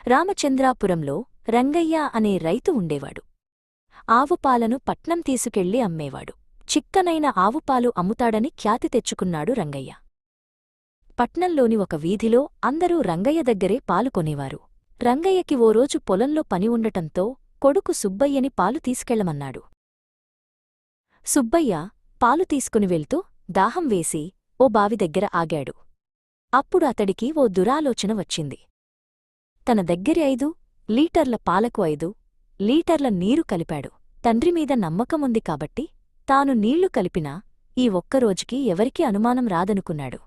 రామచంద్రాపురంలో రంగయ్య అనే రైతు ఉండేవాడు. ఆవుపాలను పట్నం తీసుకెళ్లి అమ్మేవాడు. చిక్కనైన ఆవుపాలు అమ్ముతాడని ఖ్యాతి తెచ్చుకున్నాడు రంగయ్య. పట్నంలోని ఒక వీధిలో అందరూ రంగయ్య దగ్గరే పాలు కొనేవారు. రంగయ్యకి ఓ రోజు పొలంలో పని ఉండటంతో కొడుకు సుబ్బయ్యని పాలు తీసుకెళ్లమన్నాడు. సుబ్బయ్య పాలు తీసుకుని వెళ్తూ దాహం వేసి ఓ బావి దగ్గర ఆగాడు. అప్పుడు అతడికి ఓ దురాలోచన వచ్చింది. తన దగ్గరి 5 లీటర్ల పాలకు 5 లీటర్ల నీరు కలిపాడు. తండ్రిమీద నమ్మకముంది కాబట్టి తాను నీళ్లు కలిపినా ఈ ఒక్కరోజుకి ఎవరికీ అనుమానం రాదనుకున్నాడు.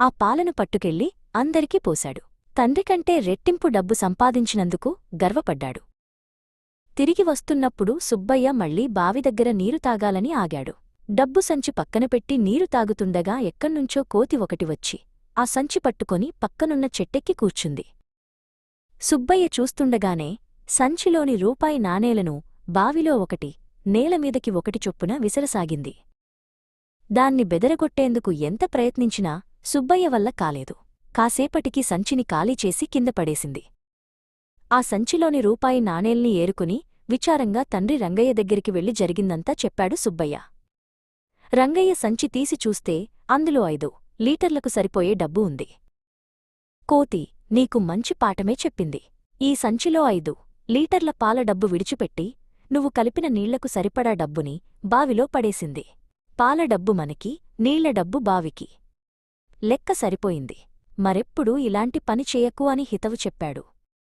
ఆ పాలను పట్టుకెళ్లి అందరికీ పోశాడు. తండ్రికంటే రెట్టింపు డబ్బు సంపాదించినందుకు గర్వపడ్డాడు. తిరిగి వస్తున్నప్పుడు సుబ్బయ్య మళ్లీ బావి దగ్గర నీరు తాగాలని ఆగాడు. డబ్బు సంచి పక్కన పెట్టి నీరు తాగుతుండగా ఎక్కడ్నుంచో కోతి ఒకటి వచ్చి ఆ సంచి పట్టుకొని పక్కనున్న చెట్టెక్కి కూర్చుంది. సుబ్బయ్య చూస్తుండగానే సంచిలోని రూపాయి నాణేలను బావిలో 1 నేలమీదకి 1 చొప్పున విసరసాగింది. దాన్ని బెదరగొట్టేందుకు ఎంత ప్రయత్నించినా సుబ్బయ్య వల్ల కాలేదు. కాసేపటికి సంచిని ఖాళీ చేసి కింద పడేసింది. ఆ సంచిలోని రూపాయి నాణేల్ని ఏరుకుని విచారంగా తండ్రి రంగయ్య దగ్గరికి వెళ్లి జరిగిందంతా చెప్పాడు సుబ్బయ్య. రంగయ్య సంచి తీసి చూస్తే అందులో 5 లీటర్లకు సరిపోయే డబ్బు ఉంది. కోతి నీకు మంచి పాఠమే చెప్పింది. ఈ సంచిలో 5 లీటర్ల పాల డబ్బు విడిచిపెట్టి నువ్వు కలిపిన నీళ్లకు సరిపడా డబ్బుని బావిలో పడేసింది. పాల డబ్బు మనకి, నీళ్ల డబ్బు బావికి. లెక్క సరిపోయింది. మరెప్పుడూ ఇలాంటి పని చేయకు అని హితవు చెప్పాడు.